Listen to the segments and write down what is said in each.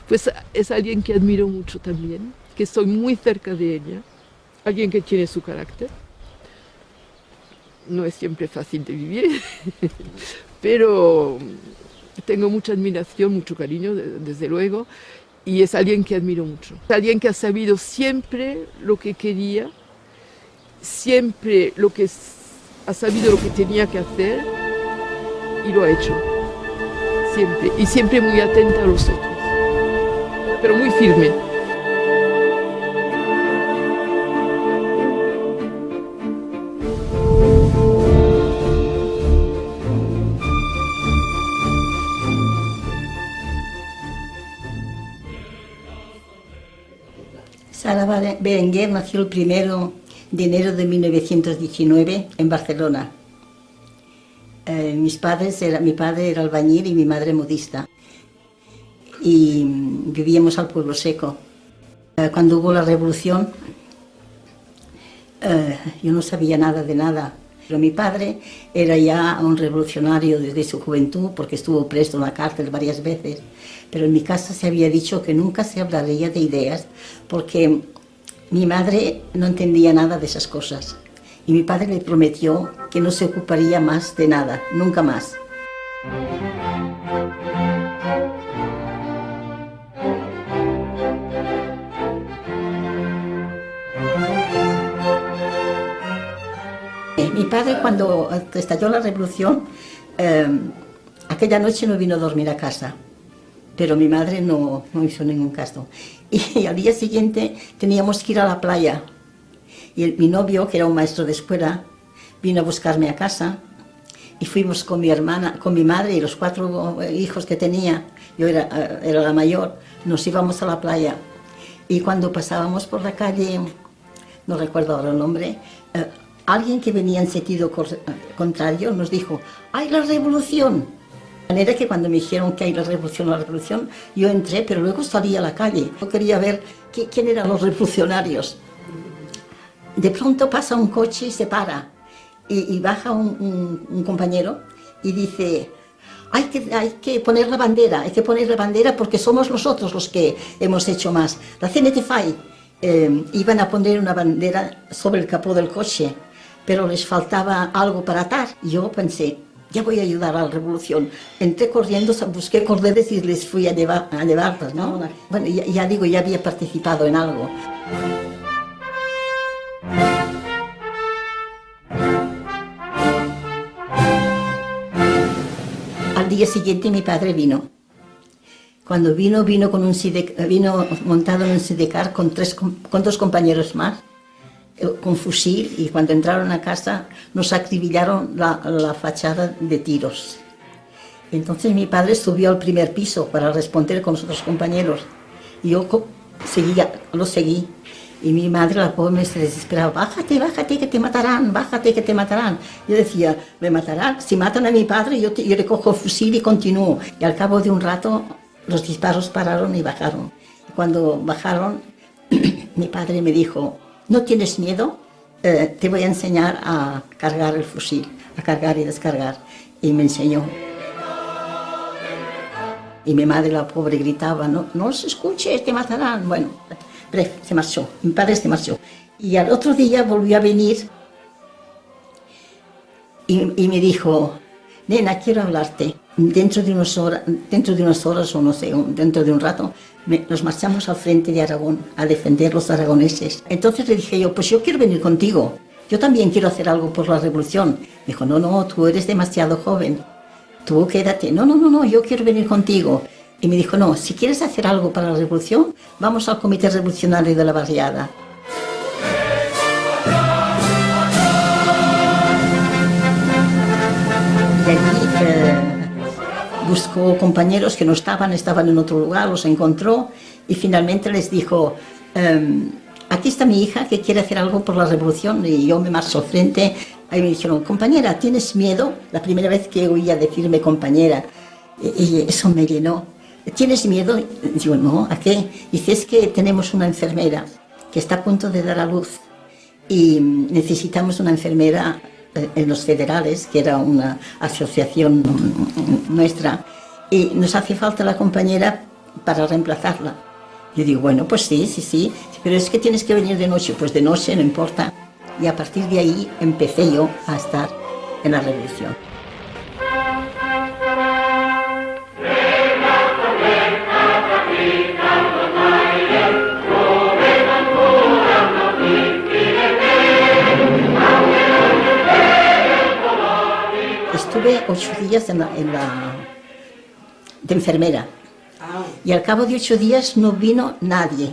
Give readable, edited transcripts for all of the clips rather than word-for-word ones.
Pues es alguien que admiro mucho también, que estoy muy cerca de ella, alguien que tiene su carácter. No es siempre fácil de vivir, pero tengo mucha admiración, mucho cariño, desde luego, y es alguien que admiro mucho. Es alguien que ha sabido siempre lo que quería, siempre ha sabido lo que tenía que hacer y lo ha hecho. Siempre, y siempre muy atenta a los otros, pero muy firme. Sara Berenguer nació el 1 de enero de 1919 en Barcelona. Mi padre era albañil y mi madre modista. Y vivíamos al pueblo seco. Cuando hubo la revolución, yo no sabía nada de nada. Pero mi padre era ya un revolucionario desde su juventud, porque estuvo preso en la cárcel varias veces. Pero en mi casa se había dicho que nunca se hablaría de ideas, porque mi madre no entendía nada de esas cosas. Y mi padre le prometió que no se ocuparía más de nada, nunca más. Mi padre, cuando estalló la revolución, aquella noche no vino a dormir a casa, pero mi madre no hizo ningún caso. Y al día siguiente teníamos que ir a la playa. Y mi novio, que era un maestro de escuela, vino a buscarme a casa y fuimos con mi hermana, con mi madre y los 4 hijos que tenía. Yo era la mayor, nos íbamos a la playa. Y cuando pasábamos por la calle, no recuerdo ahora el nombre, alguien que venía en sentido contrario nos dijo: ¡ay, la revolución! De manera que cuando me dijeron que hay la revolución, yo entré, pero luego salí a la calle. Yo quería ver quién eran los revolucionarios. De pronto pasa un coche y se para, y baja un compañero y dice: hay que poner la bandera, porque somos nosotros los que hemos hecho más. La CNT FAI iban a poner una bandera sobre el capó del coche, pero les faltaba algo para atar. Y yo pensé: ya voy a ayudar a la revolución. Entré corriendo, busqué cordeles y les fui a llevarlas, ¿no? Bueno, ya digo, ya había participado en algo. Al día siguiente mi padre vino. Cuando vino montado en un sidecar con 2 compañeros más, con fusil, y cuando entraron a casa nos acribillaron la fachada de tiros. Entonces mi padre subió al primer piso para responder con los otros compañeros. Y yo lo seguí. Y mi madre, la pobre, se desesperaba: bájate, que te matarán, bájate, que te matarán. Yo decía: me matarán, si matan a mi padre, yo le cojo el fusil y continúo. Y al cabo de un rato los disparos pararon y bajaron. Y cuando bajaron, mi padre me dijo: ¿no tienes miedo? Te voy a enseñar a cargar el fusil, a cargar y descargar. Y me enseñó. Y mi madre, la pobre, gritaba: no los escuches, te matarán. Bueno, se marchó, mi padre se marchó. Y al otro día volvió a venir y me dijo: nena, quiero hablarte. Dentro de unas horas o no sé, dentro de un rato, nos marchamos al frente de Aragón a defender los aragoneses. Entonces le dije yo: pues yo quiero venir contigo, yo también quiero hacer algo por la revolución. Me dijo: no, tú eres demasiado joven, tú quédate. No, yo quiero venir contigo. Y me dijo: no, si quieres hacer algo para la revolución, vamos al Comité Revolucionario de la Barriada. Y allí buscó compañeros que no estaban en otro lugar, los encontró y finalmente les dijo: aquí está mi hija que quiere hacer algo por la revolución. Y yo me marcho al frente. Ahí me dijeron: compañera, ¿tienes miedo? La primera vez que oía decirme compañera, y eso me llenó. ¿Tienes miedo? Digo: no, ¿a qué? Dice: es que tenemos una enfermera que está a punto de dar a luz y necesitamos una enfermera en los federales, que era una asociación nuestra, y nos hace falta la compañera para reemplazarla. Yo digo, bueno, pues sí, pero es que tienes que venir de noche. Pues de noche, no importa. Y a partir de ahí empecé yo a estar en la revolución. Estuve 8 días de enfermera y al cabo de 8 días no vino nadie.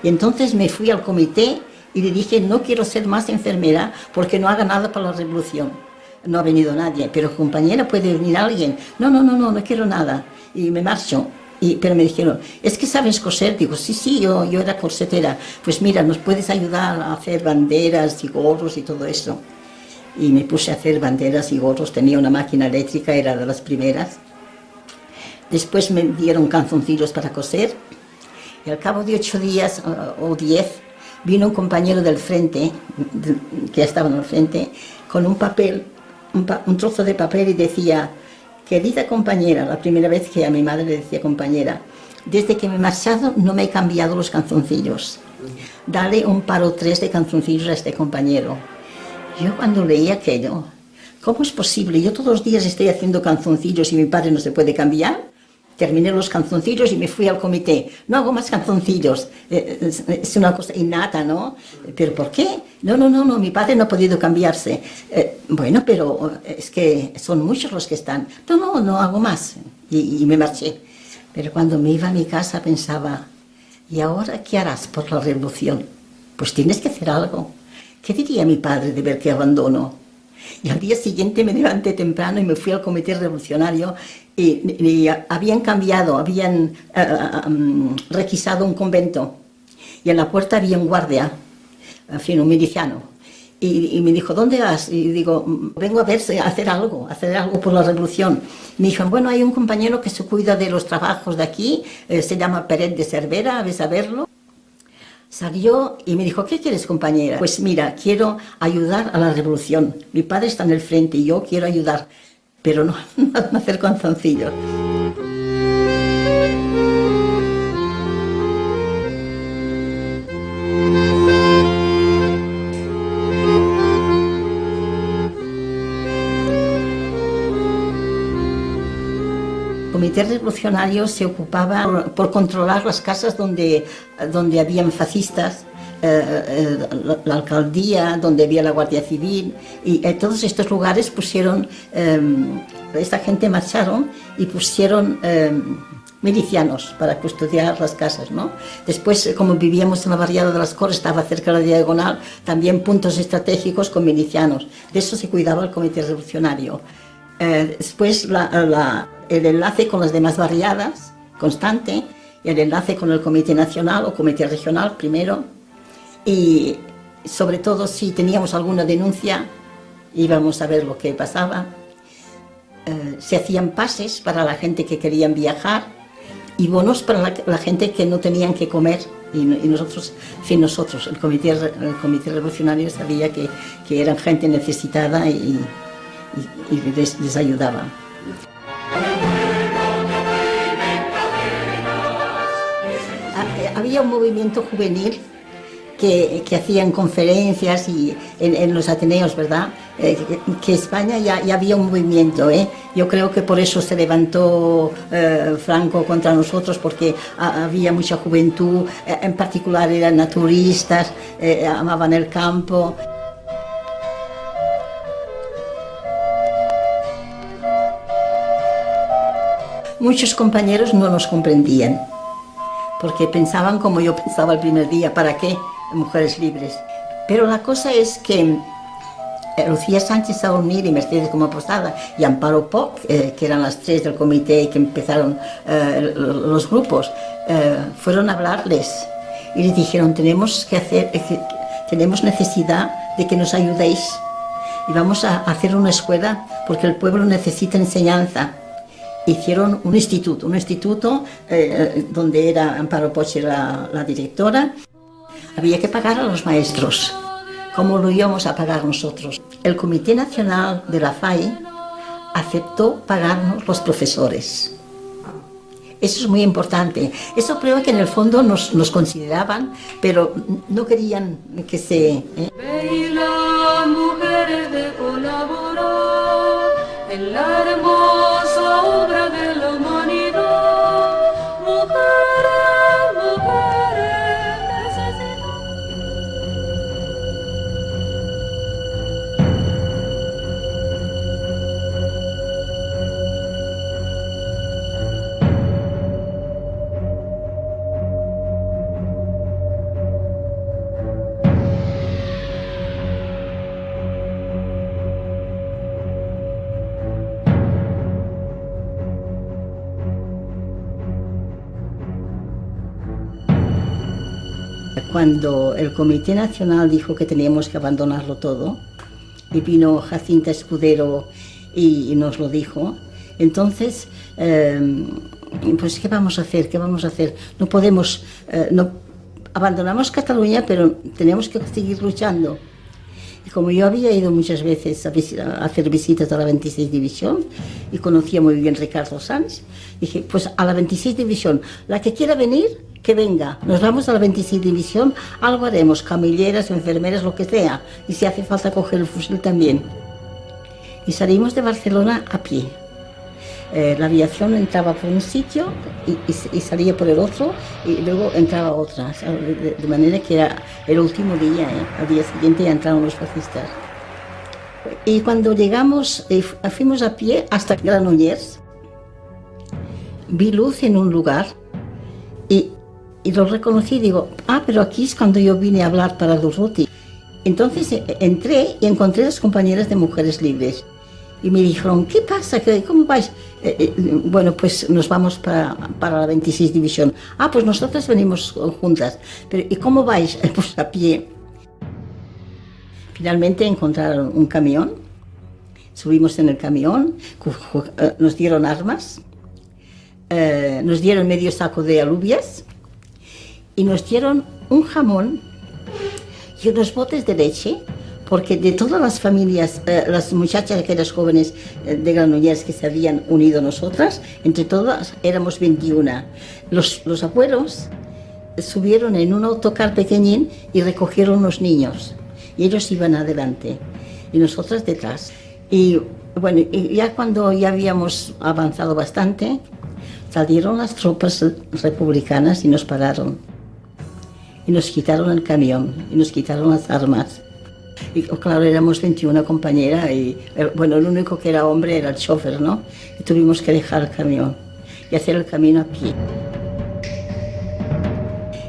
Y entonces me fui al comité y le dije, no quiero ser más enfermera porque no haga nada para la revolución. No ha venido nadie, pero compañera, ¿puede venir alguien? No quiero nada. Y me marcho. Pero me dijeron, ¿es que sabes coser? Digo, sí, yo era corsetera. Pues mira, ¿nos puedes ayudar a hacer banderas y gorros y todo eso? Y me puse a hacer banderas y gorros, tenía una máquina eléctrica, era de las primeras. Después me dieron calzoncillos para coser y al cabo de 8 días o 10 vino un compañero del frente, que estaba en el frente, con un papel, un trozo de papel y decía, querida compañera, la primera vez que a mi madre le decía compañera, desde que me he marchado no me he cambiado los calzoncillos, dale un par o 3 de calzoncillos a este compañero. Yo cuando leí aquello, ¿cómo es posible? Yo todos los días estoy haciendo calzoncillos y mi padre no se puede cambiar. Terminé los calzoncillos y me fui al comité. No hago más calzoncillos. Es una cosa innata, ¿no? ¿Pero por qué? No, mi padre no ha podido cambiarse. Bueno, pero es que son muchos los que están. No hago más. Y me marché. Pero cuando me iba a mi casa pensaba, ¿y ahora qué harás por la revolución? Pues tienes que hacer algo. ¿Qué diría mi padre de ver que abandono? Y al día siguiente me levanté temprano y me fui al comité revolucionario y habían requisado un convento y en la puerta había un guardia, en fin, un miliciano. Y me dijo, ¿dónde vas? Y digo, vengo a hacer algo por la revolución. Me dijo, bueno, hay un compañero que se cuida de los trabajos de aquí, se llama Pérez de Cervera, ¿ves a verlo? Salió y me dijo, ¿qué quieres, compañera? Pues mira, quiero ayudar a la revolución. Mi padre está en el frente y yo quiero ayudar, pero no hacer calzoncillos. El comité revolucionario se ocupaba por controlar las casas donde habían fascistas, la alcaldía, donde había la Guardia Civil, y en todos estos lugares pusieron, esta gente marcharon y pusieron milicianos para custodiar las casas, ¿no? Después, como vivíamos en la barriada de las Corts, estaba cerca de la Diagonal, también puntos estratégicos con milicianos. De eso se cuidaba el comité revolucionario. Después el enlace con las demás barriadas, constante, y el enlace con el comité nacional o comité regional primero, y sobre todo si teníamos alguna denuncia íbamos a ver lo que pasaba. Se hacían pases para la gente que querían viajar y bonos para la gente que no tenían que comer, y nosotros, el comité revolucionario sabía que eran gente necesitada y les ayudaba. Había un movimiento juvenil que hacían conferencias y en los Ateneos, ¿verdad? Que España ya había un movimiento, ¿eh? Yo creo que por eso se levantó Franco contra nosotros, porque había mucha juventud, en particular eran naturistas, amaban el campo. Muchos compañeros no nos comprendían, porque pensaban como yo pensaba el primer día, ¿para qué? Mujeres libres. Pero la cosa es que Lucía Sánchez Saunir y Mercedes Goma Posada y Amparo Poc, que eran las 3 del comité y que empezaron los grupos, fueron a hablarles y les dijeron, tenemos necesidad de que nos ayudéis y vamos a hacer una escuela porque el pueblo necesita enseñanza. Hicieron un instituto donde era Amparo Poch la directora. Había que pagar a los maestros. ¿Cómo lo íbamos a pagar nosotros? El Comité Nacional de la FAI aceptó pagarnos los profesores. Eso es muy importante. Eso prueba que en el fondo nos consideraban, pero no querían que se... Las mujeres de colaborar en la hermosa obra de la humanidad. Mujeres, mujeres, necesitamos. Cuando el Comité Nacional dijo que teníamos que abandonarlo todo, y vino Jacinta Escudero y nos lo dijo, entonces, pues ¿qué vamos a hacer? ¿Qué vamos a hacer? No podemos, abandonamos Cataluña, pero tenemos que seguir luchando. Y como yo había ido muchas veces a hacer visitas a la 26 División y conocía muy bien a Ricardo Sanz, dije, pues a la 26 División, la que quiera venir, que venga. Nos vamos a la 26 División, algo haremos, camilleras, enfermeras, lo que sea. Y si hace falta coger el fusil también. Y salimos de Barcelona a pie. La aviación entraba por un sitio y salía por el otro y luego entraba otra. De manera que era el último día, al día siguiente ya entraron los fascistas. Y cuando llegamos, fuimos a pie hasta Granollers, vi luz en un lugar y lo reconocí y digo, pero aquí es cuando yo vine a hablar para Durruti. Entonces entré y encontré a las compañeras de Mujeres Libres. Y me dijeron, ¿qué pasa? ¿Cómo vais? Bueno, pues nos vamos para la 26 División. Pues nosotras venimos juntas. Pero ¿y cómo vais? Pues a pie. Finalmente encontraron un camión. Subimos en el camión, nos dieron armas, nos dieron medio saco de alubias y nos dieron un jamón y unos botes de leche. Porque de todas las familias, las muchachas, aquellas jóvenes de Granollers que se habían unido a nosotras, entre todas éramos 21. Los abuelos subieron en un autocar pequeñín y recogieron los niños. Y ellos iban adelante y nosotras detrás. Y bueno, y ya cuando ya habíamos avanzado bastante, salieron las tropas republicanas y nos pararon. Y nos quitaron el camión y nos quitaron las armas. Y claro, éramos 21 compañeras y bueno, el único que era hombre era el chofer, ¿no? Y tuvimos que dejar el camión y hacer el camino a pie.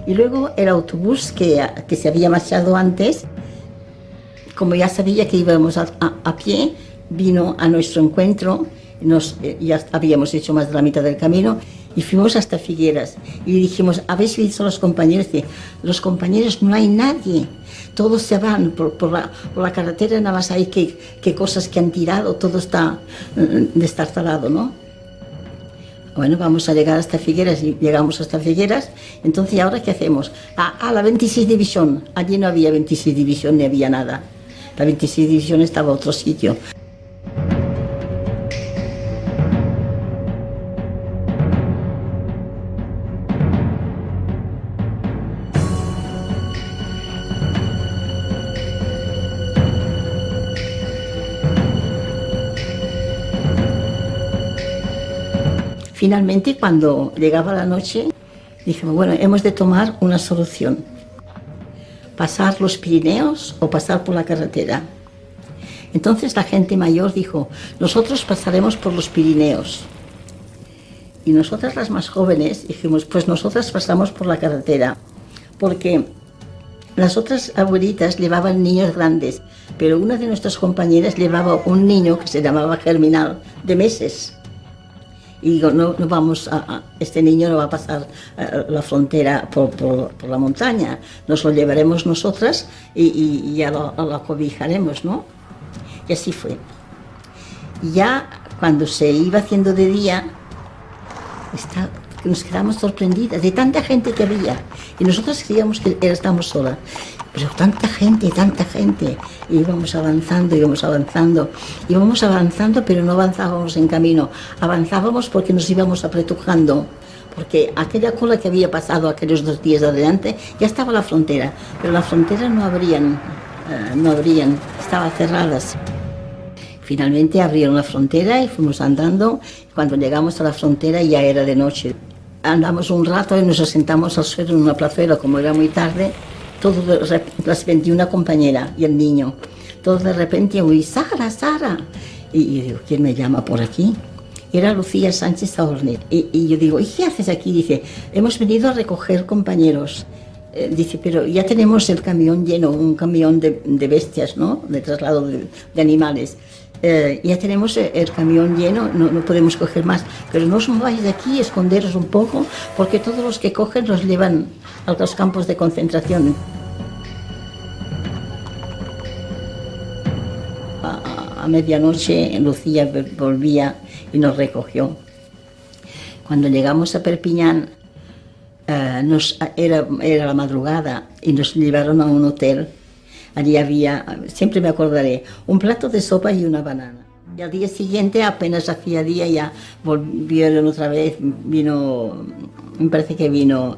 Y luego el autobús que se había marchado antes, como ya sabía que íbamos a pie, vino a nuestro encuentro, ya habíamos hecho más de la mitad del camino y fuimos hasta Figueras y dijimos, ¿habéis visto los compañeros? Los compañeros no hay nadie. Todos se van por la carretera, nada más hay que cosas que han tirado, todo está destartalado, ¿no? Bueno, vamos a llegar hasta Figueras y llegamos hasta Figueras. Entonces, ¿y ahora qué hacemos? La 26 División. Allí no había 26 División ni había nada. La 26 División estaba a otro sitio. Finalmente, cuando llegaba la noche, dijimos, bueno, hemos de tomar una solución. Pasar los Pirineos o pasar por la carretera. Entonces la gente mayor dijo, nosotros pasaremos por los Pirineos. Y nosotras las más jóvenes dijimos, pues nosotras pasamos por la carretera. Porque las otras abuelitas llevaban niños grandes, pero una de nuestras compañeras llevaba un niño que se llamaba Germinal, de meses. Y digo, no vamos este niño no va a pasar la frontera por la montaña, nos lo llevaremos nosotras y ya lo acobijaremos, ¿no? Y así fue. Y ya cuando se iba haciendo de día, nos quedamos sorprendidas de tanta gente que había. Y nosotros creíamos que estábamos solas. Pero tanta gente, y íbamos avanzando, pero no avanzábamos en camino, avanzábamos porque nos íbamos apretujando, porque aquella cola que había pasado aquellos 2 días adelante ya estaba la frontera, pero la frontera no abrían, estaban cerradas. Finalmente abrieron la frontera y fuimos andando. Cuando llegamos a la frontera ya era de noche. Andamos un rato y nos sentamos al suelo en una plazuela, como era muy tarde. Todo las 21 compañera y el niño. Todo de repente oí, Sara, Sara. Y yo digo, ¿quién me llama por aquí? Era Lucía Sánchez Taornit. Y yo digo, ¿y qué haces aquí? Dice, hemos venido a recoger compañeros. Dice, pero ya tenemos el camión lleno, un camión de bestias, ¿no? De traslado de animales. Ya tenemos el camión lleno, no podemos coger más. Pero no os mováis de aquí, esconderos un poco, porque todos los que cogen los llevan a los campos de concentración. A medianoche Lucía volvía y nos recogió. Cuando llegamos a Perpiñán, era la madrugada y nos llevaron a un hotel. Allí había, siempre me acordaré, un plato de sopa y una banana. Y al día siguiente, apenas hacía día, ya volvieron otra vez, me parece que vino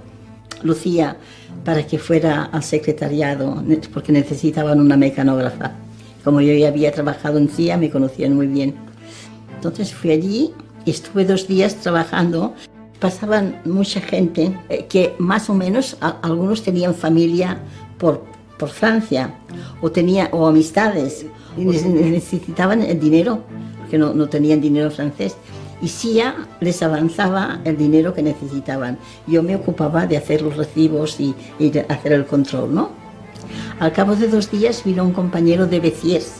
Lucía para que fuera al secretariado, porque necesitaban una mecanógrafa. Como yo ya había trabajado en CIA, me conocían muy bien. Entonces fui allí y estuve 2 días trabajando. Pasaban mucha gente que más o menos, algunos tenían familia por Francia o amistades y necesitaban el dinero, porque no tenían dinero francés. Y CIA les avanzaba el dinero que necesitaban. Yo me ocupaba de hacer los recibos y de hacer el control, ¿no? Al cabo de 2 días vino un compañero de Béziers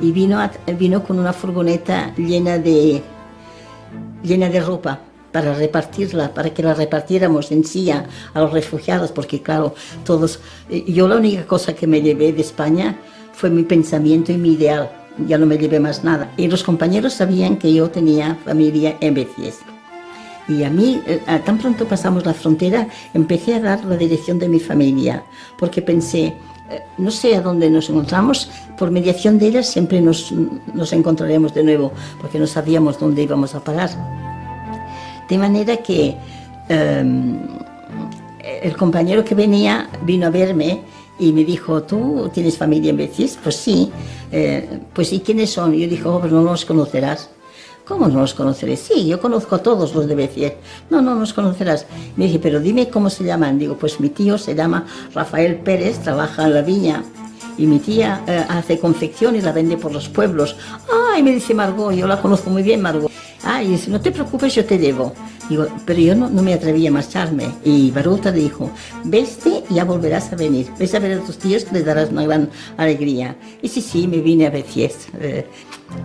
y vino con una furgoneta llena de ropa para repartirla, para que la repartiéramos en CIA a los refugiados, porque claro, yo la única cosa que me llevé de España fue mi pensamiento y mi ideal, ya no me llevé más nada. Y los compañeros sabían que yo tenía familia en Béziers. Y a mí, tan pronto pasamos la frontera, empecé a dar la dirección de mi familia, porque pensé, no sé a dónde nos encontramos, por mediación de ellas siempre nos encontraremos de nuevo, porque no sabíamos dónde íbamos a parar. De manera que el compañero que vino a verme y me dijo, ¿tú tienes familia en Béziers? Pues sí. Pues ¿y quiénes son? Y yo dije, pues no los conocerás. ¿Cómo no los conoceré? Sí, yo conozco a todos los de Béziers. No los conocerás. Me dije, pero dime cómo se llaman. Digo, pues mi tío se llama Rafael Pérez, trabaja en la viña. Y mi tía hace confección y la vende por los pueblos. Ay, me dice Margot, yo la conozco muy bien, Margot. Ay, dice, no te preocupes, yo te llevo. Digo, pero yo no me atreví a marcharme. Y Baruta dijo, vete y ya volverás a venir. Ves a ver a tus tíos que les darás una gran alegría. Y sí, me vine a Béziers.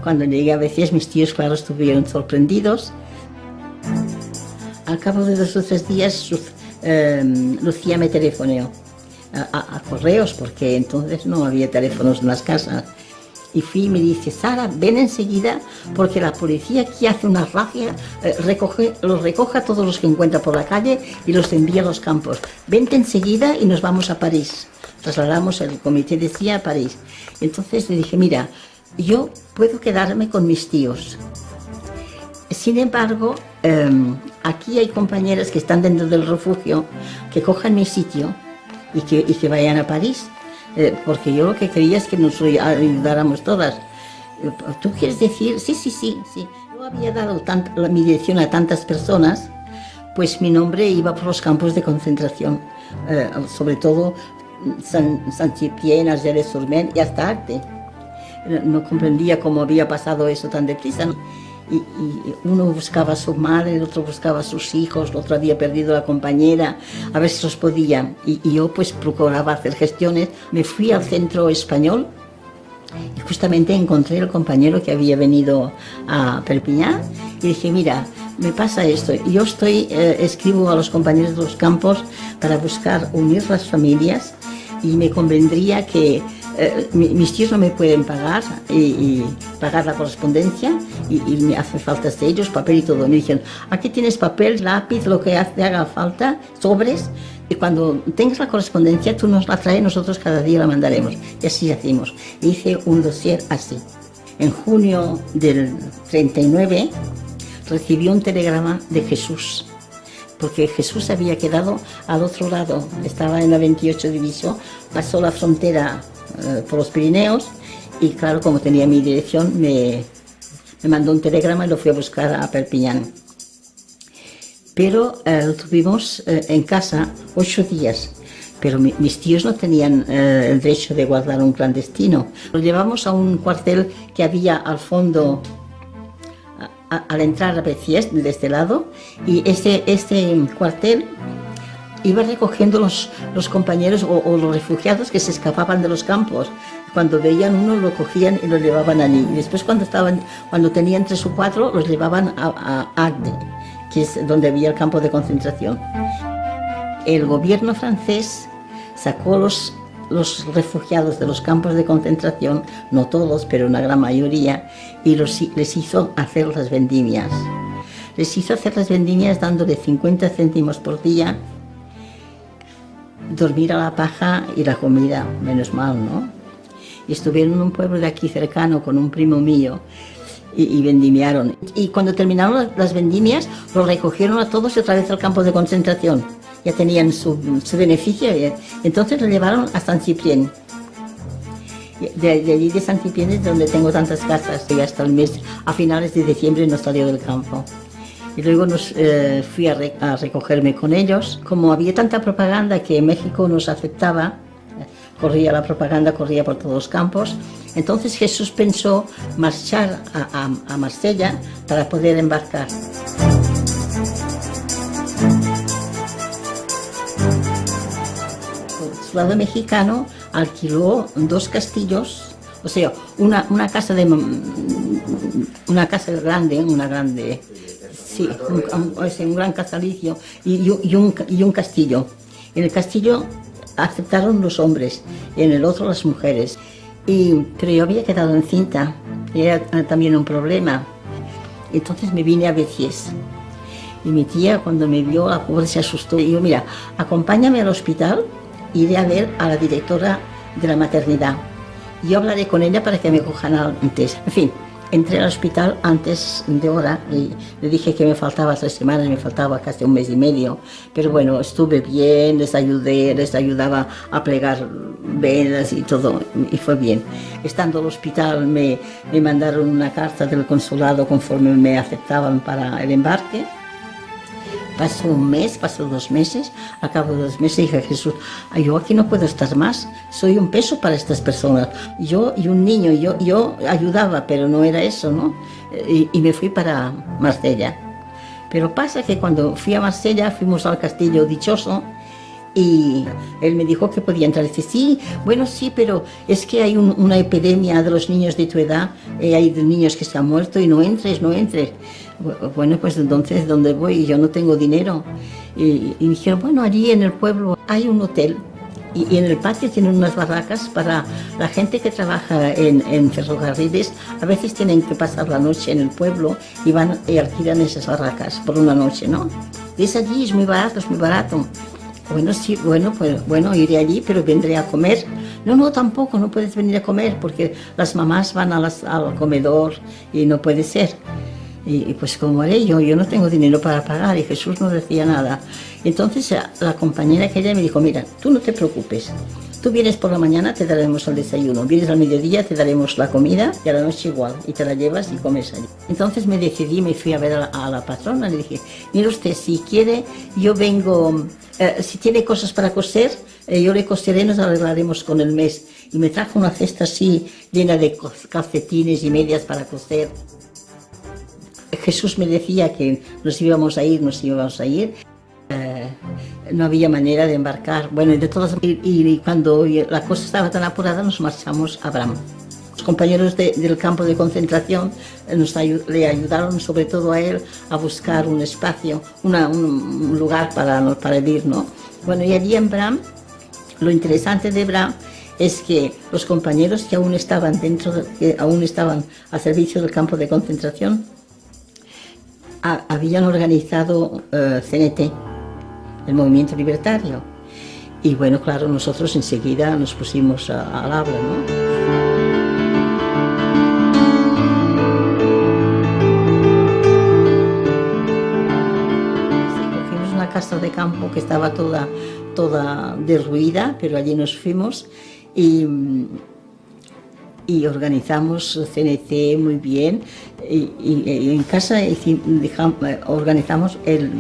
Cuando llegué a Béziers, mis tíos, claro, estuvieron sorprendidos. Al cabo de 2 o 3 días, Lucía me telefoneó a correos, porque entonces no había teléfonos en las casas. Y fui y me dice, Sara, ven enseguida, porque la policía aquí hace una razzia, los recoge a todos los que encuentra por la calle y los envía a los campos. Vente enseguida y nos vamos a París. Trasladamos el comité de CIA a París. Entonces le dije, mira, yo puedo quedarme con mis tíos. Sin embargo, aquí hay compañeras que están dentro del refugio que cojan mi sitio y que vayan a París. Porque yo lo que quería es que nos ayudáramos todas. ¿Tú quieres decir? Sí. Yo había dado mi dirección a tantas personas, pues mi nombre iba por los campos de concentración, sobre todo Saint-Tropez, Argelès-sur-Mer y hasta Arte. No comprendía cómo había pasado eso tan deprisa, ¿no? Y uno buscaba a su madre, el otro buscaba a sus hijos, el otro había perdido a la compañera, a ver si los podía. Y yo pues procuraba hacer gestiones. Me fui al centro español y justamente encontré al compañero que había venido a Perpiñán y dije, mira, me pasa esto. Yo escribo a los compañeros de los campos para buscar unir las familias y me convendría que mis tíos no me pueden pagar y pagar la correspondencia y me hace falta de ellos, papel y todo. Me dijeron, aquí tienes papel, lápiz, lo que haga falta, sobres, y cuando tengas la correspondencia tú nos la traes, nosotros cada día la mandaremos. Y así hacemos. E hice un dossier así. En junio del 39 recibí un telegrama de Jesús porque Jesús había quedado al otro lado, estaba en la 28 División, pasó la frontera por los Pirineos y claro, como tenía mi dirección, me mandó un telegrama y lo fui a buscar a Perpiñán. Pero lo tuvimos en casa 8 días, pero mis tíos no tenían el derecho de guardar un clandestino. Lo llevamos a un cuartel que había al fondo, al entrar a Beciés, de este lado, y este cuartel iba recogiendo los compañeros o los refugiados que se escapaban de los campos. Cuando veían uno lo cogían y lo llevaban allí. Y después cuando tenían 3 o 4 los llevaban a Agde, que es donde había el campo de concentración. El gobierno francés sacó los refugiados de los campos de concentración, no todos, pero una gran mayoría, y les hizo hacer las vendimias. Les hizo hacer las vendimias dándole 50 céntimos por día, dormir a la paja y la comida, menos mal, ¿no? Y estuvieron en un pueblo de aquí cercano con un primo mío y vendimiaron. Y cuando terminaron las vendimias, los recogieron a todos y otra vez al campo de concentración. Ya tenían su beneficio, entonces lo llevaron a San Ciprián. De allí de San Ciprián es donde tengo tantas casas, y hasta el mes, a finales de diciembre no salió del campo. Y luego fui a recogerme con ellos. Como había tanta propaganda que México nos aceptaba, la propaganda corría por todos los campos, entonces Jesús pensó marchar a Marsella para poder embarcar. El soldado mexicano alquiló 2 castillos, o sea, una casa grande, sí, un gran casalicio y un castillo. En el castillo aceptaron los hombres y en el otro las mujeres. Pero yo había quedado encinta, y era también un problema. Entonces me vine a Beciés. Y mi tía, cuando me vio, la pobre se asustó. Y yo, mira, acompáñame al hospital, iré a ver a la directora de la maternidad. Yo hablaré con ella para que me cojan antes. En fin, entré al hospital antes de hora y le dije que me faltaba 3 semanas, me faltaba casi 1 mes y medio. Pero bueno, estuve bien, les ayudaba a plegar velas y todo, y fue bien. Estando en el hospital me mandaron una carta del consulado conforme me aceptaban para el embarque. Pasó 1 mes, pasó 2 meses, al cabo de 2 meses dije a Jesús, yo aquí no puedo estar más, soy un peso para estas personas. Yo y un niño, yo ayudaba, pero no era eso, ¿no? Y me fui para Marsella. Pero pasa que cuando fui a Marsella fuimos al Castillo Dichoso y él me dijo que podía entrar. Dice, sí, bueno, sí, pero es que hay una epidemia de los niños de tu edad, hay niños que se han muerto y no entres. Bueno, pues entonces, ¿dónde voy? Yo no tengo dinero. Y dijeron, bueno, allí en el pueblo hay un hotel y en el patio tienen unas barracas para la gente que trabaja en ferrocarriles. A veces tienen que pasar la noche en el pueblo y van y alquilan esas barracas por una noche, ¿no? Es allí, es muy barato. Bueno, sí, bueno, iré allí, pero vendré a comer. No, tampoco, no puedes venir a comer porque las mamás van al comedor y no puede ser. Y pues como haré yo no tengo dinero para pagar y Jesús no decía nada. Entonces la compañera que ella me dijo, mira, tú no te preocupes, tú vienes por la mañana, te daremos el desayuno, vienes al mediodía, te daremos la comida y a la noche igual, y te la llevas y comes allí. Entonces me decidí, me fui a ver a la patrona, le dije, mire usted, si quiere, yo vengo, si tiene cosas para coser, yo le coseré, nos arreglaremos con el mes. Y me trajo una cesta así llena de calcetines y medias para coser. Jesús me decía que nos íbamos a ir. No había manera de embarcar. Bueno, y cuando la cosa estaba tan apurada, nos marchamos a Bram. Los compañeros del campo de concentración le ayudaron, sobre todo a él, a buscar un espacio, un lugar para vivir, ¿no? Bueno, y allí en Bram, lo interesante de Bram es que los compañeros que aún estaban al servicio del campo de concentración, habían organizado CNT, el movimiento libertario. Y bueno, claro, nosotros enseguida nos pusimos al habla, ¿no? casa de campo que estaba toda derruida, pero allí nos fuimos y organizamos CNC muy bien. Y en casa organizamos el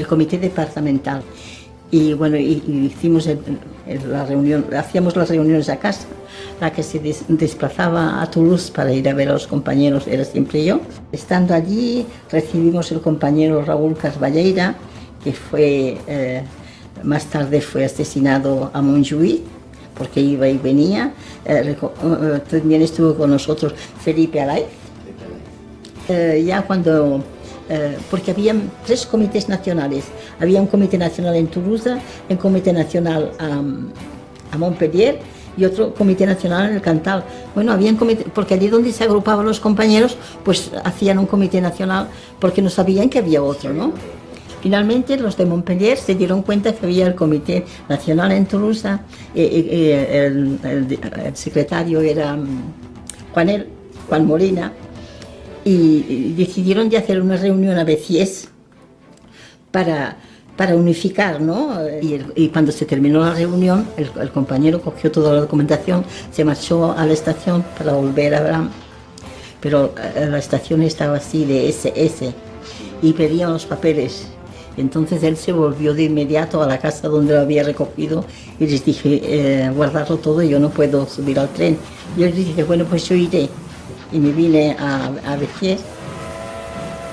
comité departamental. Y bueno, hicimos la reunión, hacíamos las reuniones a casa. La que se desplazaba a Toulouse para ir a ver a los compañeros era siempre yo. Estando allí recibimos el compañero Raúl Carballeira, que fue, más tarde fue asesinado a Montjuïc, porque iba y venía. También estuvo con nosotros Felipe Alaiz. Ya cuando... porque había 3 comités nacionales. Había un comité nacional en Toulouse, un comité nacional a Montpellier y otro comité nacional en el Cantal. Bueno, había un comité, porque allí donde se agrupaban los compañeros, pues hacían un comité nacional, porque no sabían que había otro, ¿no? Finalmente los de Montpellier se dieron cuenta que había el comité nacional en Toulouse, el secretario era Juan Molina, y decidieron de hacer una reunión a Béziers para unificar, ¿no? Y cuando se terminó la reunión, el compañero cogió toda la documentación, se marchó a la estación para volver a Abraham, pero la estación estaba así de SS y pedían los papeles. Entonces él se volvió de inmediato a la casa donde lo había recogido y les dije, guardarlo todo, yo no puedo subir al tren. Yo les dije, bueno, pues yo iré. Y me vine a Béziers,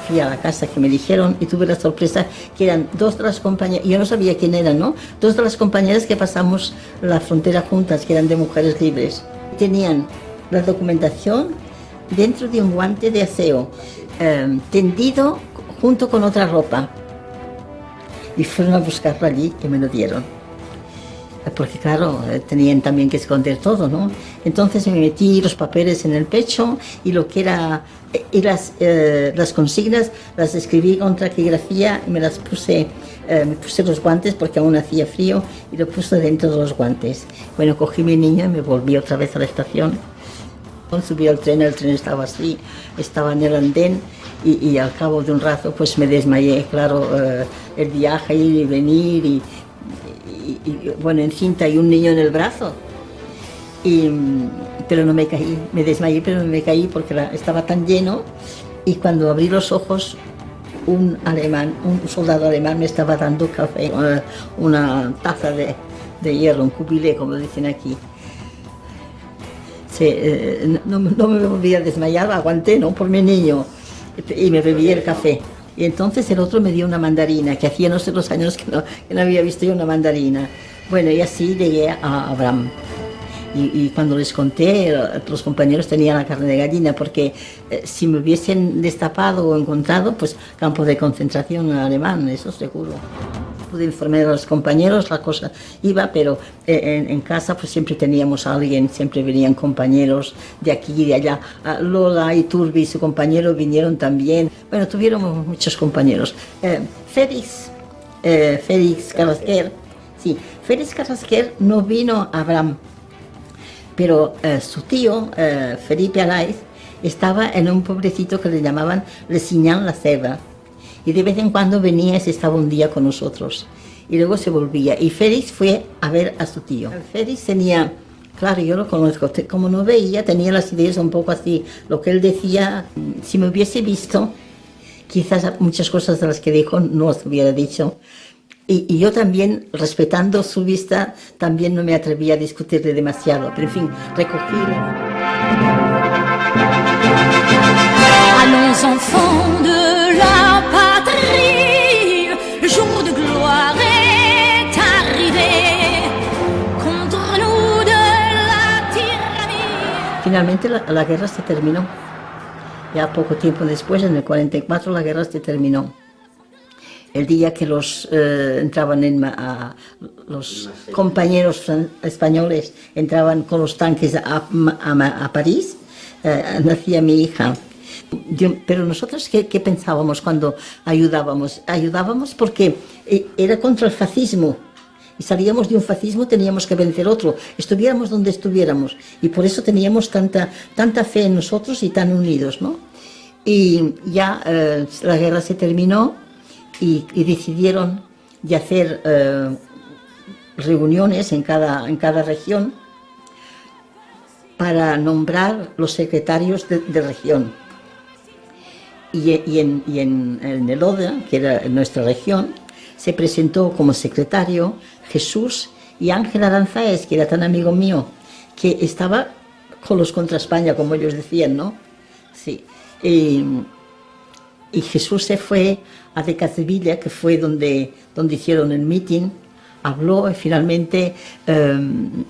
fui a la casa que me dijeron y tuve la sorpresa que eran 2 de las compañeras, yo no sabía quién eran, ¿no? 2 de las compañeras que pasamos la frontera juntas, que eran de Mujeres Libres. Tenían la documentación dentro de un guante de aseo, tendido junto con otra ropa. Y fueron a buscarlo allí y me lo dieron. Porque claro, tenían también que esconder todo, ¿no? Entonces me metí los papeles en el pecho y lo que era, y las consignas las escribí con taquigrafía y me puse los guantes porque aún hacía frío y lo puse dentro de los guantes. Bueno, cogí mi niño y me volví otra vez a la estación. Subí al tren, el tren estaba así, estaba en el andén y al cabo de un rato pues me desmayé, claro, el viaje, ir y venir y bueno, encinta y un niño en el brazo. Pero no me caí, me desmayé, pero no me caí porque estaba tan lleno. Y cuando abrí los ojos, un soldado alemán me estaba dando café, una taza de hierro, un cubilé, como dicen aquí. No me volví a desmayar, aguanté, ¿no? Por mi niño, y me bebí el café. Y entonces el otro me dio una mandarina, que hacía no sé los años que no había visto yo una mandarina. Bueno, y así llegué a Abraham. Y cuando les conté, los compañeros tenían la carne de gallina, porque si me hubiesen destapado o encontrado, pues campo de concentración alemán, eso seguro. Pude informar a los compañeros, la cosa iba, pero en casa pues siempre teníamos a alguien, siempre venían compañeros de aquí y de allá. Lola y Turbi, su compañero, vinieron también. Bueno, tuvieron muchos compañeros. Félix Carrasquer, sí, Félix Carrasquer no vino a Abraham, pero su tío, Felipe Alaiz, estaba en un pueblecito que le llamaban Le Signan-la-Sèvre. Y de vez en cuando venía y se estaba un día con nosotros. Y luego se volvía. Y Félix fue a ver a su tío. Félix tenía, claro, yo lo conozco, como no veía, tenía las ideas un poco así. Lo que él decía, si me hubiese visto, quizás muchas cosas de las que dijo no las hubiera dicho. Y yo también, respetando su vista, también no me atrevía a discutirle demasiado. Pero en fin, recogí. Allons enfants de la patrie, le jour de gloire est arrivé, contre nous de la tyrannie. Finalmente la guerra se terminó. Ya poco tiempo después, en el 44, la guerra se terminó. El día que entraban los compañeros españoles entraban con los tanques a París, nacía mi hija. Pero nosotros, ¿qué pensábamos cuando ayudábamos? Ayudábamos porque era contra el fascismo. Y salíamos de un fascismo, teníamos que vencer otro, estuviéramos donde estuviéramos. Y por eso teníamos tanta fe en nosotros y tan unidos, ¿no? Y ya la guerra se terminó y decidieron de hacer reuniones en cada región para nombrar los secretarios de región. Y en el Oda, que era nuestra región, se presentó como secretario Jesús y Ángel Aranzáez, que era tan amigo mío, que estaba con los contra España, como ellos decían, ¿no? Sí. Y Jesús se fue a de Cazevilla, que fue donde hicieron el meeting, habló y finalmente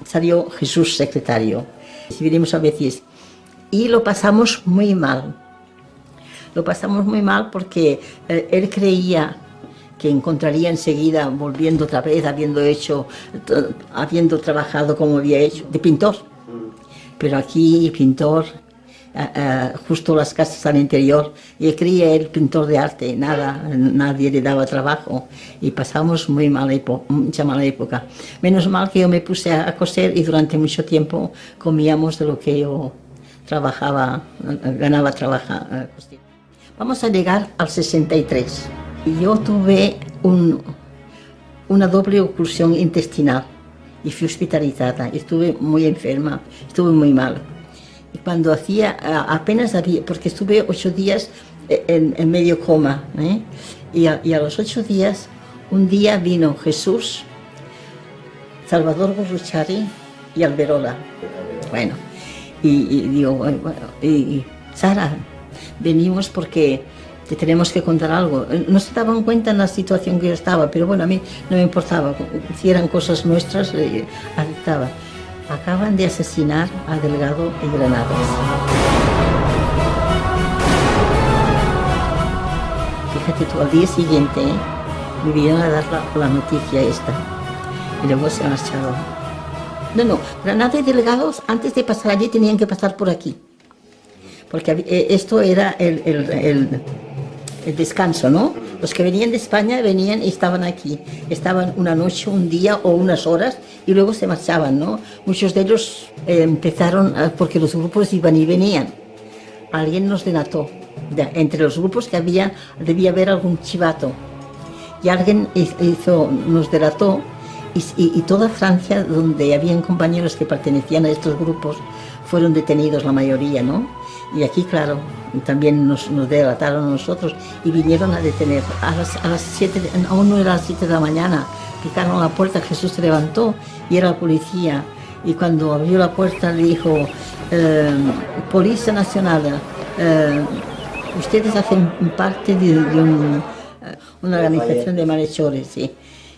salió Jesús secretario. Si vinimos a veces. Y lo pasamos muy mal. Lo pasamos muy mal porque él creía que encontraría enseguida, volviendo otra vez, habiendo trabajado como había hecho, de pintor. Pero aquí, pintor, justo las casas al interior, y creía él pintor de arte, nadie le daba trabajo, y pasamos mucha mala época. Menos mal que yo me puse a coser y durante mucho tiempo comíamos de lo que yo ganaba trabajar. Vamos a llegar al 63. Yo tuve una doble oclusión intestinal y fui hospitalizada. Estuve muy enferma, estuve muy mal. Y cuando apenas había, porque estuve 8 días en medio coma, y a los 8 días, un día vino Jesús, Salvador Gorruchari y Alberola. Bueno, y digo, Sara, venimos porque te tenemos que contar algo. No se daban cuenta en la situación que yo estaba, pero bueno, a mí no me importaba. Si eran cosas nuestras, aceptaba. Acaban de asesinar a Delgado y Granados. Fíjate tú, al día siguiente me vinieron a dar la noticia esta. Y luego se marcharon. No, Granados y Delgados, antes de pasar allí, tenían que pasar por aquí. Porque esto era el descanso, ¿no? Los que venían de España venían y estaban aquí. Estaban una noche, un día o unas horas y luego se marchaban, ¿no? Muchos de ellos empezaron porque los grupos iban y venían. Alguien nos delató. Entre los grupos que debía haber algún chivato. Y alguien nos delató y toda Francia, donde habían compañeros que pertenecían a estos grupos, fueron detenidos la mayoría, ¿no? Y aquí, claro, también nos delataron a nosotros y vinieron a detener. A las 7, aún no era las 7 de la mañana, picaron a la puerta, Jesús se levantó y era el policía. Y cuando abrió la puerta le dijo, Policía Nacional, ustedes hacen parte de una organización de malhechores, ¿sí?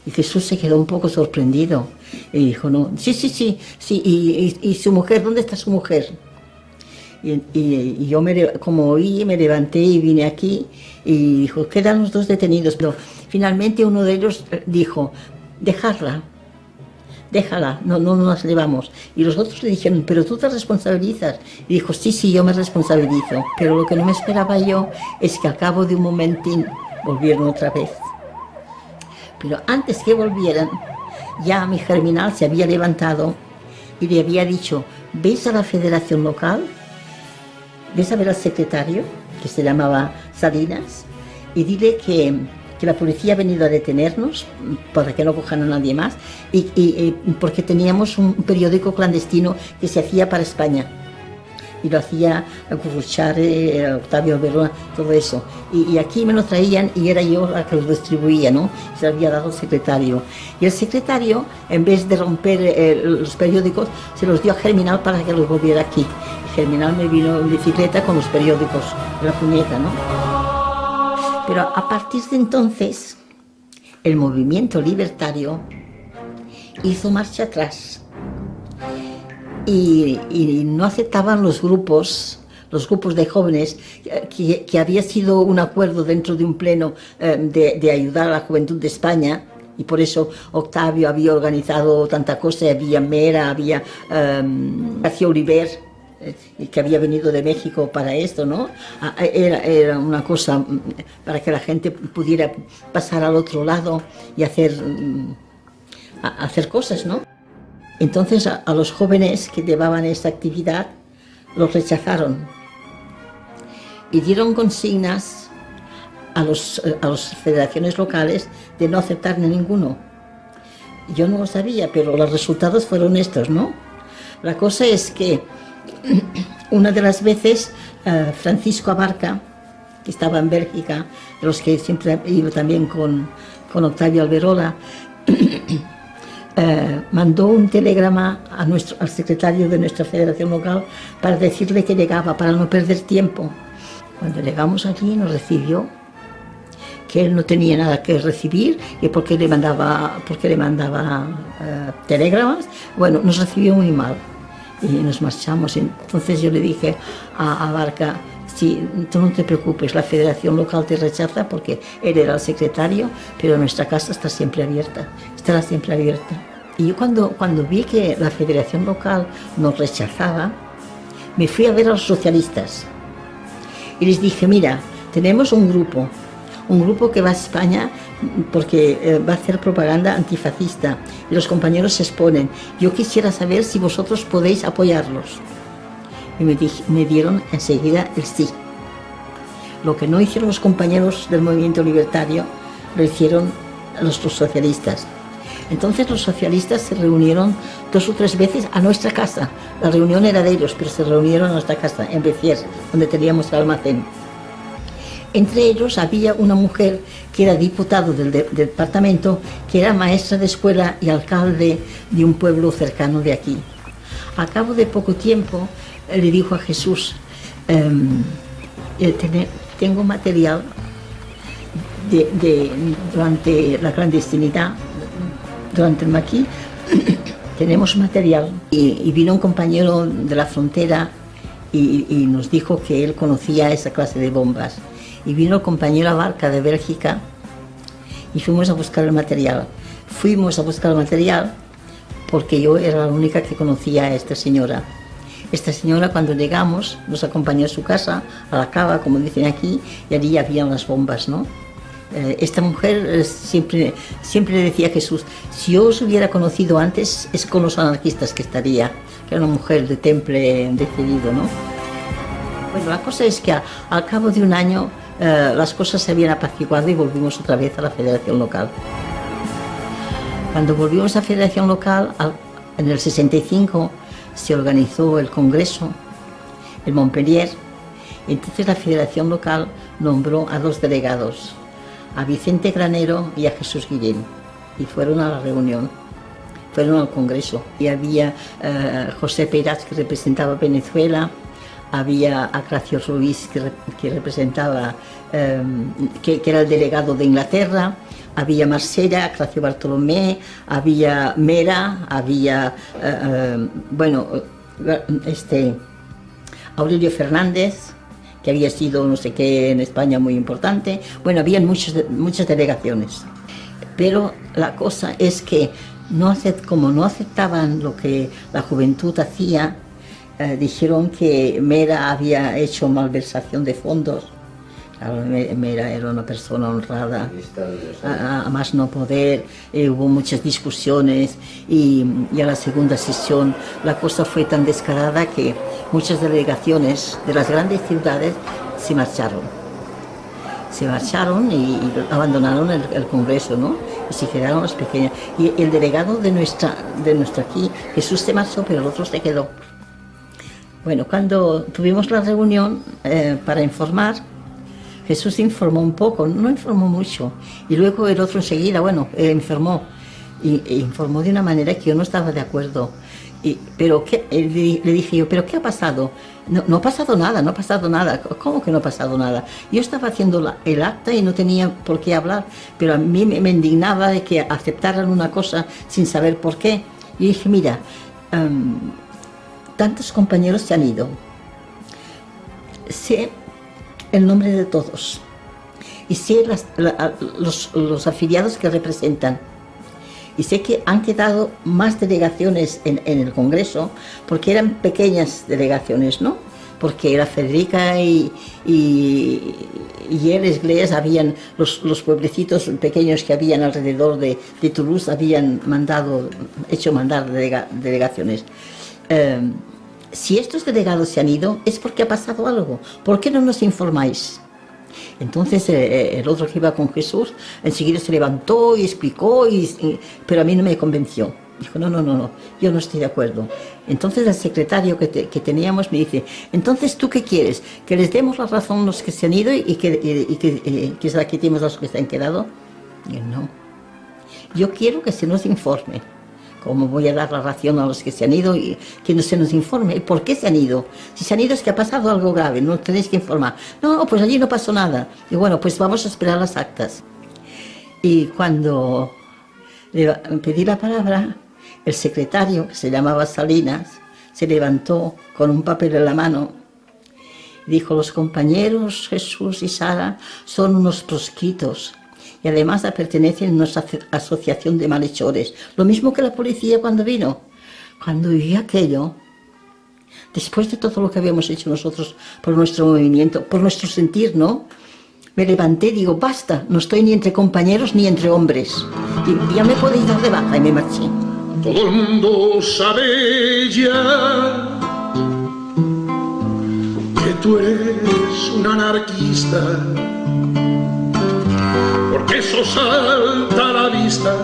Y Jesús se quedó un poco sorprendido y dijo, no, sí, y su mujer, ¿dónde está su mujer? Y yo, como oí, me levanté y vine aquí y dijo, quedan los 2 detenidos. Pero finalmente uno de ellos dijo, déjala, no nos llevamos. Y los otros le dijeron, pero tú te responsabilizas. Y dijo, sí, yo me responsabilizo. Pero lo que no me esperaba yo es que al cabo de un momentín volvieron otra vez. Pero antes que volvieran, ya mi germinal se había levantado y le había dicho, ¿ves a la federación local? ¿Ves a ver al secretario, que se llamaba Salinas? Y dile que la policía ha venido a detenernos para que no cojan a nadie más y porque teníamos un periódico clandestino que se hacía para España. Y lo hacía Gorruchari, Octavio Alberola, todo eso. Y aquí me lo traían y era yo la que lo distribuía, ¿no? Se lo había dado el secretario. Y el secretario, en vez de romper los periódicos, se los dio a Germinal para que los volviera aquí. Germinal me vino en bicicleta con los periódicos de la puñeta, ¿no? Pero a partir de entonces, el movimiento libertario hizo marcha atrás y no aceptaban los grupos de jóvenes, que había sido un acuerdo dentro de un pleno de ayudar a la juventud de España. Y por eso Octavio había organizado tanta cosa, había Mera, había García Oliver, que había venido de México para esto, ¿no? Era una cosa para que la gente pudiera pasar al otro lado y hacer cosas, ¿no? Entonces a los jóvenes que llevaban esta actividad los rechazaron y dieron consignas a las federaciones locales de no aceptar ninguno. Yo no lo sabía, pero los resultados fueron estos, ¿no? La cosa es que una de las veces Francisco Abarca, que estaba en Bélgica, de los que siempre iba también con Octavio Alberola, mandó un telegrama al secretario de nuestra federación local para decirle que llegaba, para no perder tiempo. Cuando llegamos allí nos recibió, que él no tenía nada que recibir, y porque le mandaba telegramas. Bueno, nos recibió muy mal y nos marchamos. Entonces yo le dije a Abarca: sí, tú no te preocupes, la federación local te rechaza, porque él era el secretario, pero nuestra casa está siempre abierta, estará siempre abierta. Y yo cuando vi que la federación local nos rechazaba, me fui a ver a los socialistas y les dije: mira, tenemos un grupo que va a España porque va a hacer propaganda antifascista y los compañeros se exponen. Yo quisiera saber si vosotros podéis apoyarlos. Y me dieron enseguida el sí. Lo que no hicieron los compañeros del movimiento libertario, lo hicieron los socialistas. Entonces los socialistas se reunieron 2 o 3 veces a nuestra casa. La reunión era de ellos, pero se reunieron a nuestra casa, en Béziers, donde teníamos el almacén. Entre ellos había una mujer que era diputado del departamento, que era maestra de escuela y alcalde de un pueblo cercano de aquí. A cabo de poco tiempo le dijo a Jesús: tengo material durante la clandestinidad, durante el maquis, tenemos material. Y vino un compañero de la frontera y nos dijo que él conocía esa clase de bombas. Y vino el compañero Abarca de Bélgica y fuimos a buscar el material. Fuimos a buscar el material porque yo era la única que conocía a esta señora. Esta señora, cuando llegamos, nos acompañó a su casa, a la cava, como dicen aquí, y allí habían las bombas, ¿no? Esta mujer siempre le decía a Jesús: si yo os hubiera conocido antes, es con los anarquistas que estaría, que era una mujer de temple decidido, ¿no? Bueno, la cosa es que al cabo de un año las cosas se habían apaciguado y volvimos otra vez a la federación local. Cuando volvimos a la federación local, en el 65, se organizó el congreso en Montpellier. Entonces la federación local nombró a 2 delegados, a Vicente Granero y a Jesús Guillén, y fueron a la reunión, fueron al congreso. Y había José Peirats, que representaba Venezuela, había Acracio Ruiz, que representaba, que era el delegado de Inglaterra, había Marsella, Acracio Bartolomé, había Mera, había, Aurelio Fernández, que había sido no sé qué en España muy importante. Bueno, habían muchas delegaciones. Pero la cosa es que como no aceptaban lo que la juventud hacía, dijeron que Mera había hecho malversación de fondos. Claro, Mera era una persona honrada, a más no poder. Hubo muchas discusiones y a la segunda sesión la cosa fue tan descarada que muchas delegaciones de las grandes ciudades se marcharon y abandonaron el Congreso, ¿no? Y se quedaron las pequeñas. Y el delegado de nuestra aquí, Jesús, se marchó, pero el otro se quedó. Bueno, cuando tuvimos la reunión para informar, Jesús informó un poco, no informó mucho, y luego el otro enseguida, informó, y informó de una manera que yo no estaba de acuerdo. Le dije yo: ¿pero qué ha pasado? No ha pasado nada, no ha pasado nada. ¿Cómo que no ha pasado nada? Yo estaba haciendo el acta y no tenía por qué hablar, pero a mí me indignaba de que aceptaran una cosa sin saber por qué. Y dije: mira, tantos compañeros se han ido, sé el nombre de todos y sé los afiliados que representan, y sé que han quedado más delegaciones en el Congreso, porque eran pequeñas delegaciones, ¿no? Porque era Federica y el Esglés, habían los pueblecitos pequeños que habían alrededor de Toulouse, habían hecho mandar delegaciones. Si estos delegados se han ido, es porque ha pasado algo. ¿Por qué no nos informáis? Entonces el otro que iba con Jesús enseguida se levantó y explicó, pero a mí no me convenció. Dijo, no, yo no estoy de acuerdo. Entonces el secretario que teníamos me dice, entonces ¿tú qué quieres? ¿Que les demos la razón a los que se han ido y que se la quitemos a los que se han quedado? Y yo, no. Yo quiero que se nos informe. ¿Cómo voy a dar la ración a los que se han ido y que no se nos informe? ¿Por qué se han ido? Si se han ido es que ha pasado algo grave, no tenéis que informar. No, pues allí no pasó nada. Y bueno, pues vamos a esperar las actas. Y cuando le pedí la palabra, el secretario, que se llamaba Salinas, se levantó con un papel en la mano y dijo, los compañeros Jesús y Sara son unos proscritos y además pertenecen a una asociación de malhechores. Lo mismo que la policía cuando vino. Cuando vi aquello, después de todo lo que habíamos hecho nosotros por nuestro movimiento, por nuestro sentir, ¿no? Me levanté y digo, basta, no estoy ni entre compañeros ni entre hombres. Y ya me podéis dar de baja y me marché. Todo el mundo sabe ya que tú eres un anarquista, porque eso salta a la vista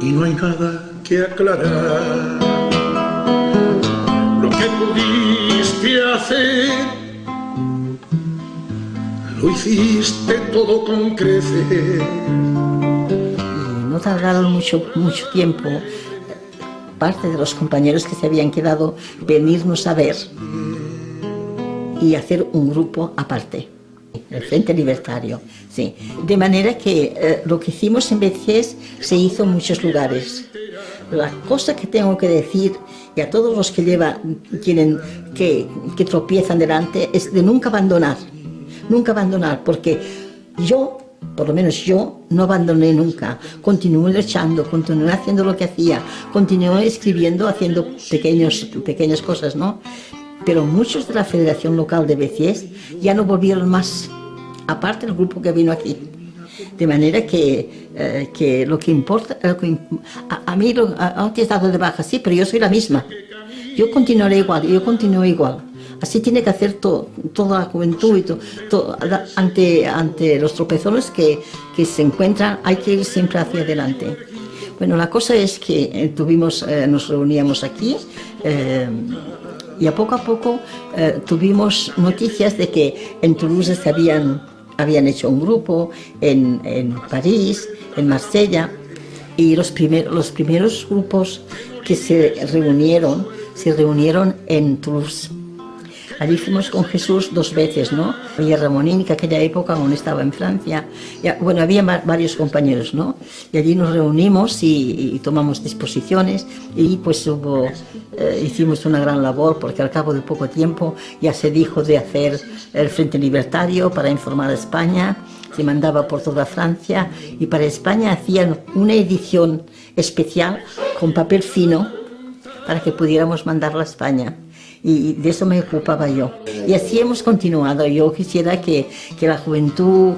y no hay nada que aclarar. Lo que pudiste hacer, lo hiciste todo con crecer. No tardaron mucho tiempo, parte de los compañeros que se habían quedado, venirnos a ver y hacer un grupo aparte, el Frente Libertario, sí. De manera que lo que hicimos en Béziers se hizo en muchos lugares. La cosa que tengo que decir, y a todos los que que tropiezan delante, es de nunca abandonar, porque por lo menos yo, no abandoné nunca. Continué luchando, continué haciendo lo que hacía, continué escribiendo, haciendo pequeñas cosas, ¿no? Pero muchos de la Federación Local de Béziers ya no volvieron más, aparte del grupo que vino aquí. De manera que lo que importa, a mí te has dado de baja, sí, pero yo soy la misma. Yo continuaré igual, yo continúo igual. Así tiene que hacer toda la juventud y ante los tropezones que se encuentran, hay que ir siempre hacia adelante. Bueno, la cosa es que nos reuníamos aquí y a poco tuvimos noticias de que en Toulouse habían hecho un grupo, en París, en Marsella, y los primeros grupos que se reunieron en Toulouse. Allí fuimos con Jesús 2 veces, ¿no? Había Ramonín, que aquella época aún estaba en Francia. Bueno, había varios compañeros, ¿no? Y allí nos reunimos y tomamos disposiciones y pues hicimos una gran labor, porque al cabo de poco tiempo ya se dijo de hacer el Frente Libertario para informar a España. Se mandaba por toda Francia y para España hacían una edición especial con papel fino para que pudiéramos mandarla a España. Y de eso me ocupaba yo. Y así hemos continuado. Yo quisiera que la juventud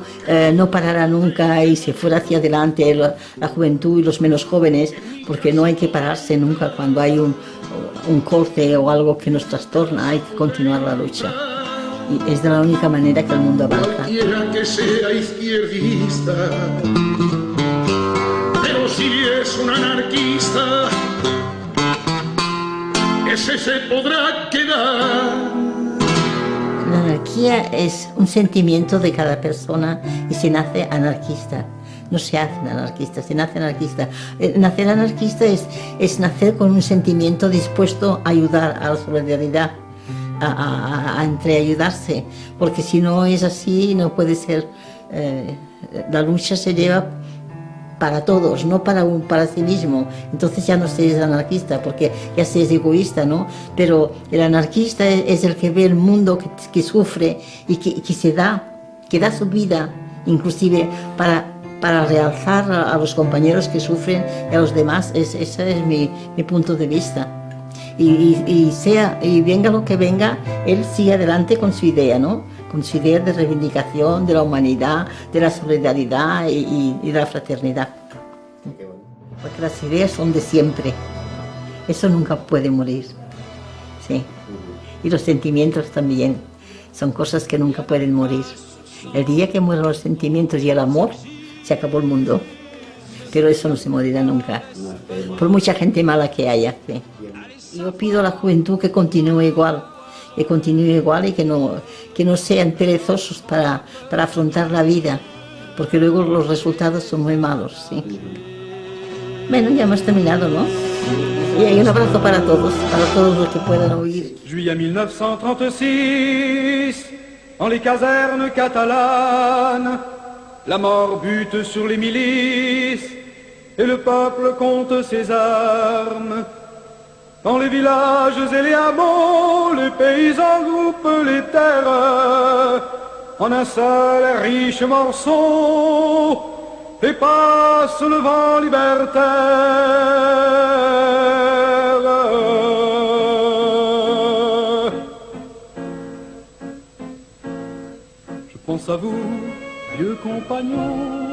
no parara nunca y se fuera hacia adelante, la juventud y los menos jóvenes, porque no hay que pararse nunca cuando hay un corte o algo que nos trastorna, hay que continuar la lucha. Y es de la única manera que el mundo avanza. Cualquiera que sea izquierdista, pero si es un anarquista, ese se podrá quedar. La anarquía es un sentimiento de cada persona y se nace anarquista. No se hace anarquista, se nace anarquista. Nacer anarquista es nacer con un sentimiento dispuesto a ayudar a la solidaridad, a entreayudarse, porque si no es así no puede ser. La lucha se lleva para todos, no para sí mismo. Entonces ya no se es anarquista, porque ya se es egoísta, ¿no? Pero el anarquista es el que ve el mundo que sufre y que da su vida, inclusive para realzar a los compañeros que sufren y a los demás. Ese es mi punto de vista. Y venga lo que venga, él sigue adelante con su idea, ¿no? Con su idea de reivindicación de la humanidad, de la solidaridad y de la fraternidad. Porque las ideas son de siempre. Eso nunca puede morir. Sí. Y los sentimientos también. son cosas que nunca pueden morir. El día que mueran los sentimientos y el amor, se acabó el mundo. Pero eso no se morirá nunca, por mucha gente mala que haya. ¿Sí? Yo pido a la juventud que continúe igual, y que no sean perezosos para afrontar la vida, porque luego los resultados son muy malos. ¿Sí? Bueno, ya hemos terminado, ¿no? Y hay un abrazo para todos los que puedan oír. Juillet 1936, dans les casernes catalanes, la mort bute sur les milices et le peuple compte ses armes. Dans les villages et les hameaux, les paysans groupent les terres en un seul et riche morceau et passe le vent libertaire. Je pense à vous, vieux compagnons,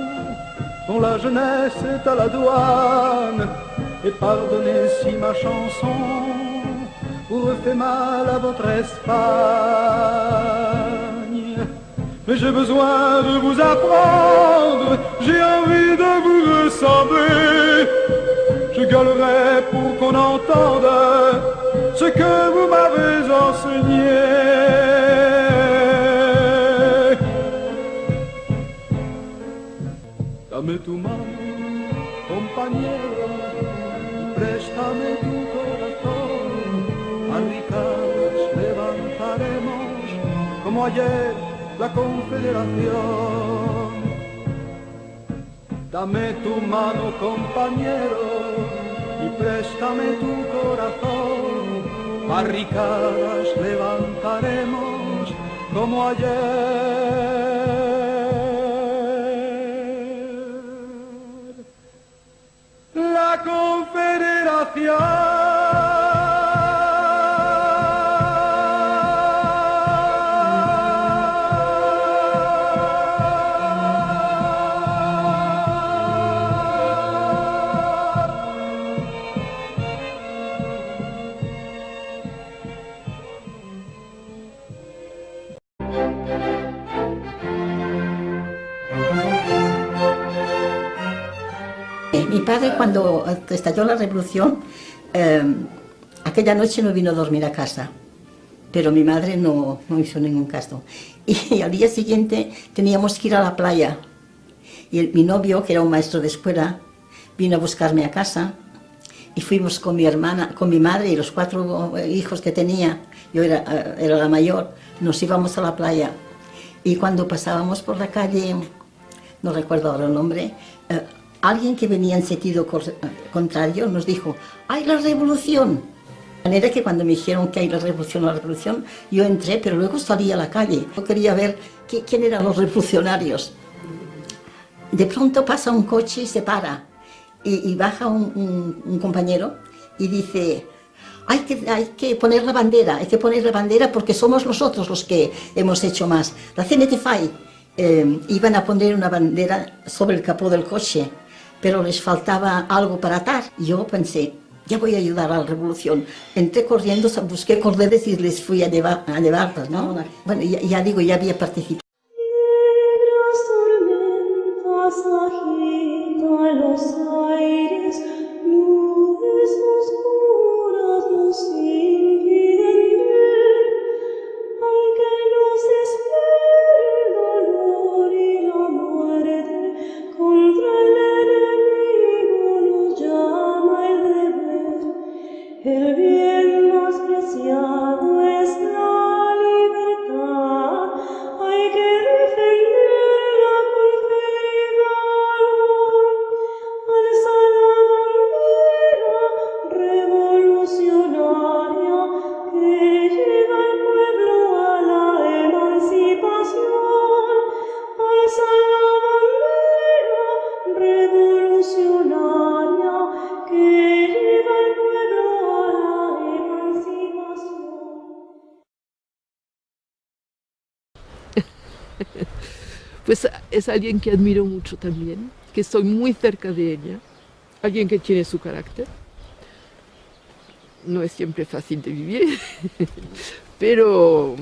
dont la jeunesse est à la douane, et pardonnez si ma chanson vous refait mal à votre Espagne. Mais j'ai besoin de vous apprendre, j'ai envie de vous ressembler. Je gueulerai pour qu'on entende ce que vous m'avez enseigné. Dame tu mano, compañero, préstame tu corazón, barricadas levantaremos como ayer la Confederación. Dame tu mano, compañero, y préstame tu corazón, barricadas levantaremos como ayer. La Confederación. Mi padre, cuando estalló la revolución, aquella noche no vino a dormir a casa, pero mi madre no hizo ningún caso. Y al día siguiente teníamos que ir a la playa. Y mi novio, que era un maestro de escuela, vino a buscarme a casa y fuimos con mi hermana, con mi madre y los 4 hijos que tenía. Yo era la mayor, nos íbamos a la playa. Y cuando pasábamos por la calle, no recuerdo ahora el nombre, alguien que venía en sentido contrario nos dijo: ¡ay, la revolución! De manera que cuando me dijeron que hay la revolución, yo entré, pero luego salí a la calle. Yo quería ver quién eran los revolucionarios. De pronto pasa un coche y se para. Y baja un compañero y dice: hay que poner la bandera, porque somos nosotros los que hemos hecho más. La CNT-FAI iban a poner una bandera sobre el capó del coche, pero les faltaba algo para atar. Yo pensé: ya voy a ayudar a la revolución. Entré corriendo, busqué cordeles y les fui a llevarlas, ¿no? Bueno, ya había participado. Los aires, nubes oscuras nos impiden ver, aunque nos espere el dolor y la muerte, contra el enemigo nos llama el deber. El bien más preciado es la libertad, hay que defenderla con fe y valor. Alza la bandera revolucionaria que lleva al pueblo a la emancipación. Alza la bandera revolucionaria que lleva al pueblo a la emancipación. Pues es alguien que admiro mucho también, que estoy muy cerca de ella, alguien que tiene su carácter. No es siempre fácil de vivir, pero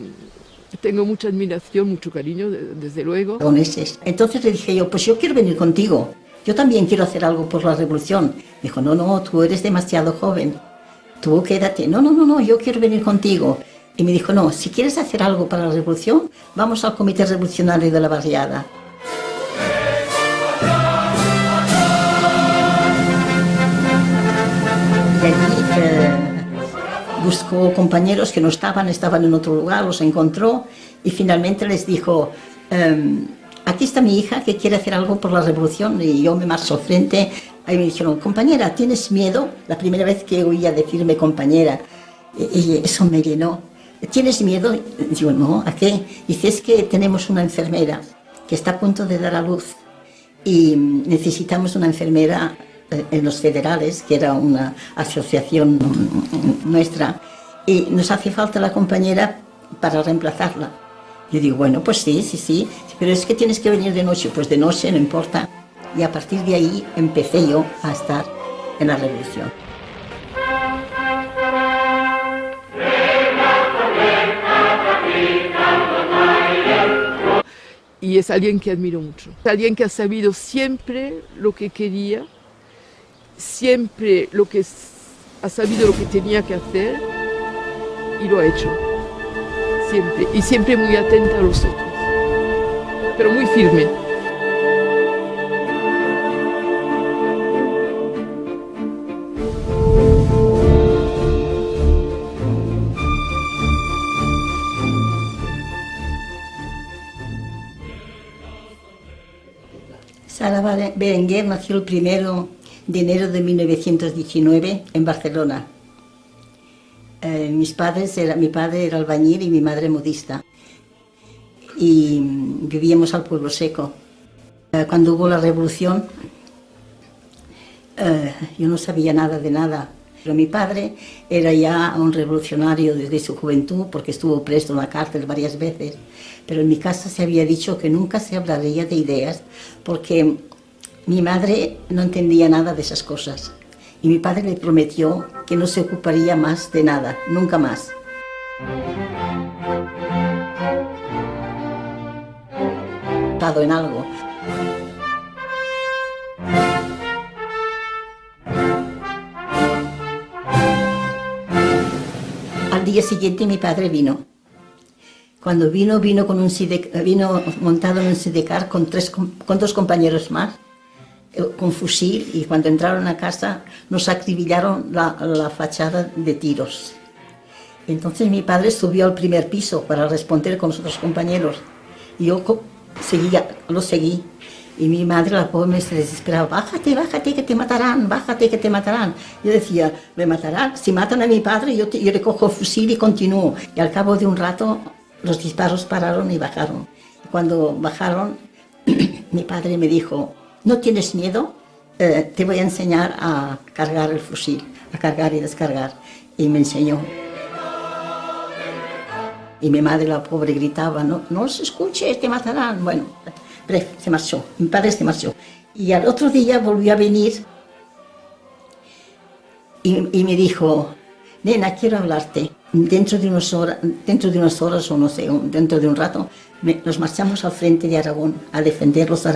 Tengo mucha admiración, mucho cariño, desde luego. Aragoneses. Entonces le dije yo, pues yo quiero venir contigo. Yo también quiero hacer algo por la revolución. Me dijo, no, tú eres demasiado joven. Tú quédate. No, yo quiero venir contigo. Y me dijo, no, si quieres hacer algo para la revolución, vamos al Comité Revolucionario de la Barriada. Y allí buscó compañeros que no estaban en otro lugar, los encontró y finalmente les dijo, aquí está mi hija que quiere hacer algo por la revolución. Y yo me marcho al frente. Ahí me dijeron, compañera, ¿tienes miedo? La primera vez que oía decirme compañera, y eso me llenó. ¿Tienes miedo? Digo, no, ¿a qué? Dice, es que tenemos una enfermera que está a punto de dar a luz y necesitamos una enfermera en los federales, que era una asociación nuestra, y nos hace falta la compañera para reemplazarla. Yo digo, bueno, pues sí, pero es que tienes que venir de noche. Pues de noche, no importa. Y a partir de ahí empecé yo a estar en la revolución. Y es alguien que admiro mucho. Es alguien que ha sabido siempre lo que quería, siempre ha sabido lo que tenía que hacer y lo ha hecho. Siempre. Y siempre muy atenta a los otros. Pero muy firme. Sara Berenguer nació el 1 de enero de 1919 en Barcelona. Mi padre era albañil y mi madre modista. Y vivíamos al pueblo seco. Cuando hubo la revolución, yo no sabía nada de nada. Pero mi padre era ya un revolucionario desde su juventud, porque estuvo preso en la cárcel varias veces. Pero en mi casa se había dicho que nunca se hablaría de ideas, porque mi madre no entendía nada de esas cosas. Y mi padre le prometió que no se ocuparía más de nada, nunca más. En algo. Al día siguiente mi padre vino. Cuando vino montado en un sidecar con 2 compañeros más, con fusil, y cuando entraron a casa nos acribillaron la fachada de tiros. Entonces mi padre subió al primer piso para responder con los otros compañeros. Y yo lo seguí. Y mi madre, la pobre, se desesperaba, bájate, que te matarán, bájate, que te matarán. Yo decía, me matarán, si matan a mi padre, yo le cojo el fusil y continúo. Y al cabo de un rato, los disparos pararon y bajaron. Y cuando bajaron, mi padre me dijo, ¿no tienes miedo? Te voy a enseñar a cargar el fusil, a cargar y descargar. Y me enseñó. Y mi madre, la pobre, gritaba, no se escuche, te matarán. Bueno, se marchó, mi padre se marchó. Y al otro día volvió a venir y me dijo, nena, quiero hablarte. Dentro de unas horas o no sé, dentro de un rato, nos marchamos al frente de Aragón a defender los aragoneses.